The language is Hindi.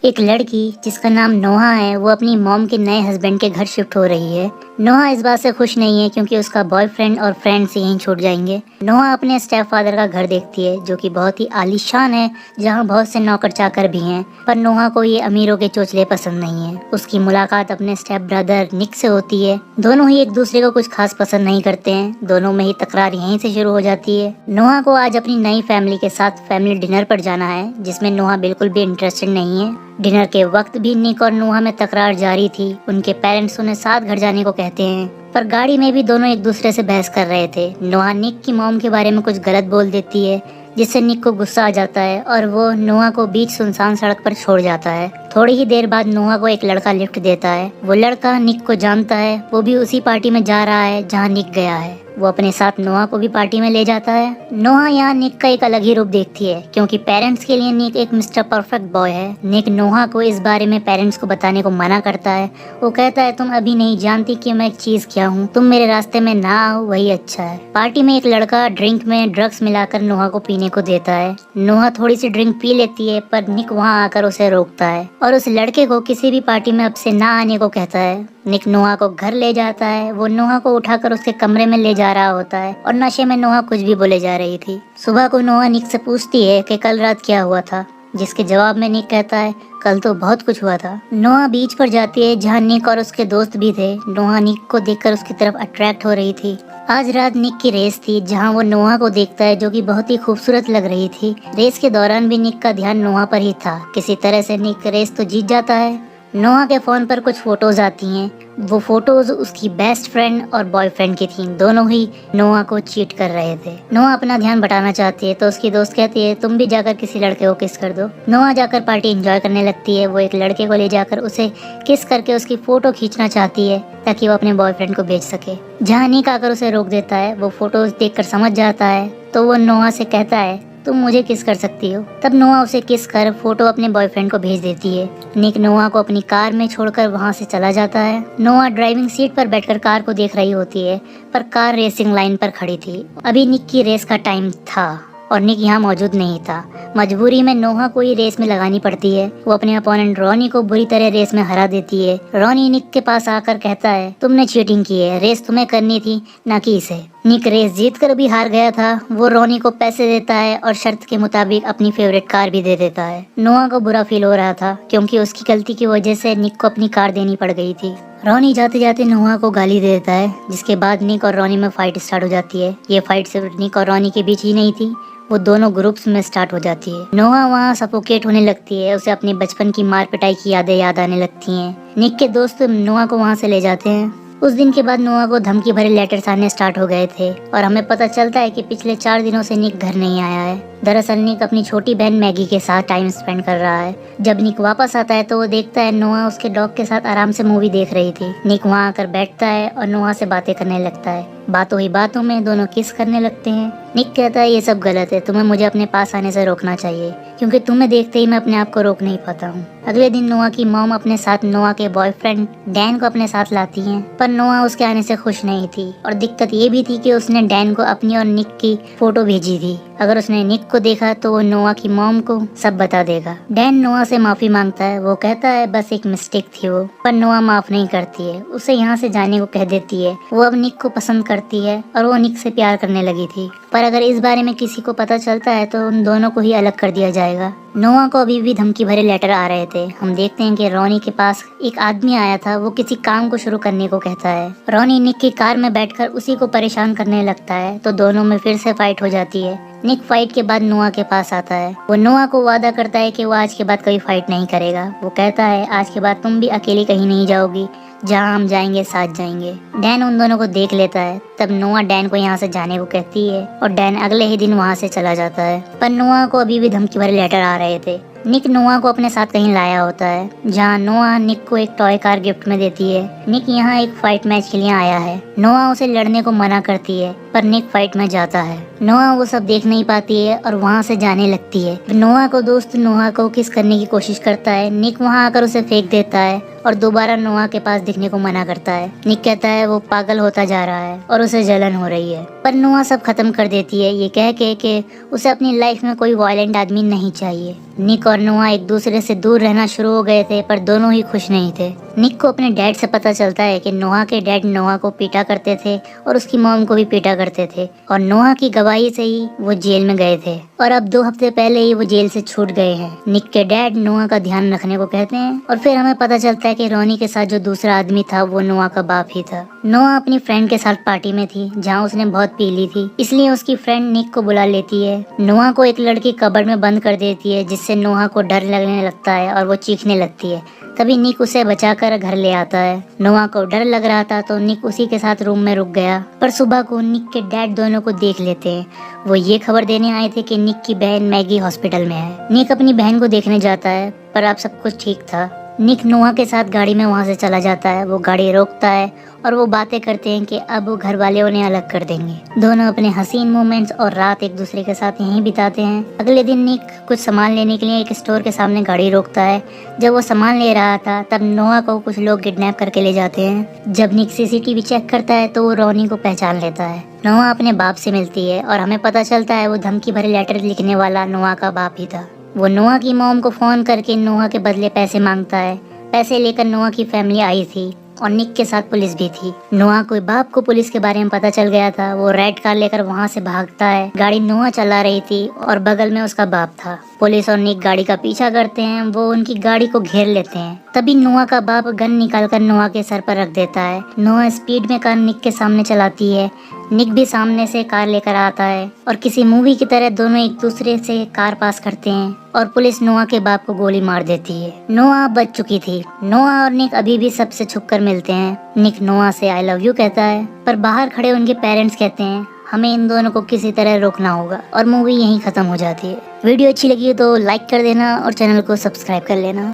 एक लड़की जिसका नाम नोहा है वो अपनी मॉम के नए हस्बैंड के घर शिफ्ट हो रही है। नोहा इस बात से खुश नहीं है क्योंकि उसका बॉयफ्रेंड और फ्रेंड्स यहीं छूट जाएंगे। नोहा अपने स्टेप फादर का घर देखती है जो कि बहुत ही आलीशान है, जहाँ बहुत से नौकर चाकर भी हैं। पर नोहा को ये अमीरों के चोचले पसंद नहीं है। उसकी मुलाकात अपने स्टेप ब्रदर निक से होती है। दोनों ही एक दूसरे को कुछ खास पसंद नहीं करते हैं। दोनों में ही तकरार यहीं से शुरू हो जाती है। नोहा को आज अपनी नई फैमिली के साथ फैमिली डिनर पर जाना है, जिसमें नोहा बिल्कुल भी इंटरेस्टेड नहीं है। डिनर के वक्त भी निक और नोहा में तकरार जारी थी। उनके पेरेंट्स उन्हें साथ घर जाने को कहते हैं, पर गाड़ी में भी दोनों एक दूसरे से बहस कर रहे थे। नोहा निक की मॉम के बारे में कुछ गलत बोल देती है, जिससे निक को गुस्सा आ जाता है और वो नोहा को बीच सुनसान सड़क पर छोड़ जाता है। थोड़ी ही देर बाद नोहा को एक लड़का लिफ्ट देता है। वो लड़का निक को जानता है। वो भी उसी पार्टी में जा रहा है जहाँ निक गया है। वो अपने साथ नोहा को भी पार्टी में ले जाता है। नोहा यहाँ निक का एक अलग ही रूप देखती है, क्योंकि पेरेंट्स के लिए निक एक मिस्टर परफेक्ट बॉय है। निक नोहा को इस बारे में पेरेंट्स को बताने को मना करता है। वो कहता है, तुम अभी नहीं जानती कि मैं एक चीज क्या हूँ, तुम मेरे रास्ते में ना आओ, वही अच्छा है। पार्टी में एक लड़का ड्रिंक में ड्रग्स मिलाकर नोहा को पीने को देता है। नोहा थोड़ी सी ड्रिंक पी लेती है, पर निक वहाँ आकर उसे रोकता है और उस लड़के को किसी भी पार्टी में अब से ना आने को कहता है। निक नोहा को घर ले जाता है। वो नोहा को उठाकर उसके कमरे में ले जा रहा होता है और नशे में नोहा कुछ भी बोले जा रही थी। सुबह को नोहा निक से पूछती है कि कल रात क्या हुआ था, जिसके जवाब में निक कहता है, कल तो बहुत कुछ हुआ था। नोहा बीच पर जाती है जहाँ निक और उसके दोस्त भी थे। नोहा निक को देखकर उसकी तरफ अट्रैक्ट हो रही थी। आज रात निक की रेस थी, जहाँ वो नोहा को देखता है जो कि बहुत ही खूबसूरत लग रही थी। रेस के दौरान भी निक का ध्यान नोहा पर ही था। किसी तरह से निक रेस तो जीत जाता है। नोहा के फोन पर कुछ फोटोज आती हैं। वो फोटोज उसकी बेस्ट फ्रेंड और बॉयफ्रेंड की थीं। दोनों ही नोहा को चीट कर रहे थे। नोहा अपना ध्यान बटाना चाहती है तो उसकी दोस्त कहती है, तुम भी जाकर किसी लड़के को किस कर दो। नोहा जाकर पार्टी एंजॉय करने लगती है। वो एक लड़के को ले जाकर उसे किस करके उसकी फोटो खींचना चाहती है ताकि वो अपने बॉयफ्रेंड को भेज सके। जहाँ निक आकर उसे रोक देता है। वो फोटोज देखकर समझ जाता है तो वो नोहा से कहता है, तुम मुझे किस कर सकती हो। तब नोहा उसे किस कर फोटो अपने बॉयफ्रेंड को भेज देती है। निक नोहा को अपनी कार में छोड़कर वहां से चला जाता है। नोहा ड्राइविंग सीट पर बैठकर कार को देख रही होती है, पर कार रेसिंग लाइन पर खड़ी थी। अभी निक की रेस का टाइम था और निक यहाँ मौजूद नहीं था। मजबूरी में नोहा को ही रेस में लगानी पड़ती है। वो अपने अपोनेंट रॉनी को बुरी तरह रेस में हरा देती है। रॉनी निक के पास आकर कहता है, तुमने चीटिंग की है, रेस तुम्हें करनी थी ना कि इसे। निक रेस जीतकर भी हार गया था। वो रॉनी को पैसे देता है और शर्त के मुताबिक अपनी फेवरेट कार भी दे देता है। नोहा को बुरा फील हो रहा था क्योंकि उसकी गलती की वजह से निक को अपनी कार देनी पड़ गई थी। रॉनी जाते जाते नोहा को गाली दे देता है, जिसके बाद निक और रॉनी में फाइट स्टार्ट हो जाती है। ये फाइट सिर्फ निक और रॉनी के बीच ही नहीं थी, वो दोनों ग्रुप्स में स्टार्ट हो जाती है। नोहा वहाँ सफोकेट होने लगती है। उसे अपने बचपन की मार पिटाई की यादें याद आने लगती हैं। निक के दोस्त नोहा को वहाँ से ले जाते हैं। उस दिन के बाद नोहा को धमकी भरे लेटर्स आने स्टार्ट हो गए थे और हमें पता चलता है कि पिछले 4 दिनों से निक घर नहीं आया है। दरअसल निक अपनी छोटी बहन मैगी के साथ टाइम स्पेंड कर रहा है। जब निक वापस आता है तो वो देखता है नोहा उसके डॉग के साथ आराम से मूवी देख रही थी। निक वहाँ आकर बैठता है और नोहा से बातें करने लगता है। बातों ही बातों में दोनों किस करने लगते हैं। निक कहता है, ये सब गलत है, तुम्हें मुझे अपने पास आने से रोकना चाहिए, क्योंकि तुम्हें देखते ही मैं अपने आप को रोक नहीं पाता हूँ। अगले दिन नोहा की मॉम अपने साथ नोहा के बॉयफ्रेंड डैन को अपने साथ लाती हैं, पर नोहा उसके आने से खुश नहीं थी और दिक्कत ये भी थी कि उसने डैन को अपनी और निक की फोटो भेजी थी। अगर उसने निक को देखा तो वो नोहा की मॉम को सब बता देगा। डैन नोहा से माफी मांगता है। वो कहता है बस एक मिस्टेक थी वो, पर नोहा माफ नहीं करती है। उसे यहाँ से जाने को कह देती है। वो अब निक को पसंद करती है और वो निक से प्यार करने लगी थी, पर अगर इस बारे में किसी को पता चलता है तो उन दोनों को ही अलग कर दिया जाएगा। नोहा को अभी भी धमकी भरे लेटर आ रहे थे। हम देखते हैं कि रॉनी के पास एक आदमी आया था। वो किसी काम को शुरू करने को कहता है। रॉनी निक की कार में बैठकर उसी को परेशान करने लगता है तो दोनों में फिर से फाइट हो जाती है। निक फाइट के बाद नोहा के पास आता है। वो नोहा को वादा करता है कि वो आज के बाद कभी फाइट नहीं करेगा। वो कहता है, आज के बाद तुम भी अकेली कहीं नहीं जाओगी, जहाँ हम जाएंगे साथ जाएंगे। डैन उन दोनों को देख लेता है। तब नोहा डैन को यहाँ से जाने को कहती है और डैन अगले ही दिन वहाँ से चला जाता है। पर नोहा को अभी भी धमकी भरे लेटर आ रहे थे। निक नोहा को अपने साथ कहीं लाया होता है, जहाँ नोहा निक को एक टॉय कार गिफ्ट में देती है। निक यहाँ एक फाइट मैच के लिए आया है। नोहा उसे लड़ने को मना करती है, पर निक फाइट में जाता है। नोआ वो सब देख नहीं पाती है और वहाँ से जाने लगती है। नोआ को दोस्त नोआ को किस करने की कोशिश करता है। निक वहाँ आकर उसे फेंक देता है और दोबारा नोआ के पास दिखने को मना करता है। निक कहता है वो पागल होता जा रहा है और उसे जलन हो रही है, पर नोआ सब खत्म कर देती है ये कह के कि उसे अपनी लाइफ में कोई वायलेंट आदमी नहीं चाहिए। निक और नोआ एक दूसरे से दूर रहना शुरू हो गए थे, पर दोनों ही खुश नहीं थे। निक को अपने डैड से पता चलता है कि नोआ के डैड नोआ को पीटा करते थे और उसकी मॉम को भी पीटा करते थे और नोआ की गवाही से ही वो जेल में गए थे और अब 2 हफ्ते पहले ही वो जेल से छूट गए हैं। निक के डैड नोआ का ध्यान रखने को कहते हैं और फिर हमें पता चलता है कि रोनी के साथ जो दूसरा आदमी था वो नोआ का बाप ही था। नोआ अपनी फ्रेंड के साथ पार्टी में थी जहाँ उसने बहुत पी ली थी, इसलिए उसकी फ्रेंड निक को बुला लेती है। नोआ को एक लड़की कबर्ड में बंद कर देती है जिससे नोआ को डर लगने लगता है और वो चीखने लगती है। तभी निक उसे बचाकर घर ले आता है। नोआ को डर लग रहा था तो निक उसी के साथ रूम में रुक गया, पर सुबह को निक के डैड दोनों को देख लेते हैं। वो ये खबर देने आए थे कि निक की बहन मैगी हॉस्पिटल में है। निक अपनी बहन को देखने जाता है, पर अब सब कुछ ठीक था। निक नोआ के साथ गाड़ी में वहाँ से चला जाता है। वो गाड़ी रोकता है और वो बातें करते हैं कि अब वो घर वाले उन्हें अलग कर देंगे। दोनों अपने हसीन मोमेंट्स और रात एक दूसरे के साथ यहीं बिताते हैं। अगले दिन निक कुछ सामान लेने के लिए एक स्टोर के सामने गाड़ी रोकता है। जब वो सामान ले रहा था तब नोआ को कुछ लोग किडनैप करके ले जाते हैं। जब निक सीसीटीवी चेक करता है तो वो रोनी को पहचान लेता है। नोआ अपने बाप से मिलती है और हमें पता चलता है वो धमकी भरे लेटर लिखने वाला नोआ का बाप ही था। वो नोआ की मॉम को फोन करके नोआ के बदले पैसे मांगता है। पैसे लेकर नोआ की फैमिली आई थी और निक के साथ पुलिस भी थी। नोआ के बाप को पुलिस के बारे में पता चल गया था। वो रेड कार लेकर वहाँ से भागता है। गाड़ी नोआ चला रही थी और बगल में उसका बाप था। पुलिस और निक गाड़ी का पीछा करते हैं। वो उनकी गाड़ी को घेर लेते हैं। तभी नोआ का बाप गन निकालकर नोआ के सर पर रख देता है। नोआ स्पीड में कार निक के सामने चलाती है। निक भी सामने से कार लेकर आता है और किसी मूवी की तरह दोनों एक दूसरे से कार पास करते हैं और पुलिस नोआ के बाप को गोली मार देती है। नोआ बच चुकी थी। नोआ और निक अभी भी सबसे छुपकर मिलते हैं। निक नोआ से आई लव यू कहता है, पर बाहर खड़े उनके पेरेंट्स कहते हैं हमें इन दोनों को किसी तरह रोकना होगा और मूवी यहीं खत्म हो जाती है। वीडियो अच्छी लगी तो लाइक कर देना और चैनल को सब्सक्राइब कर लेना।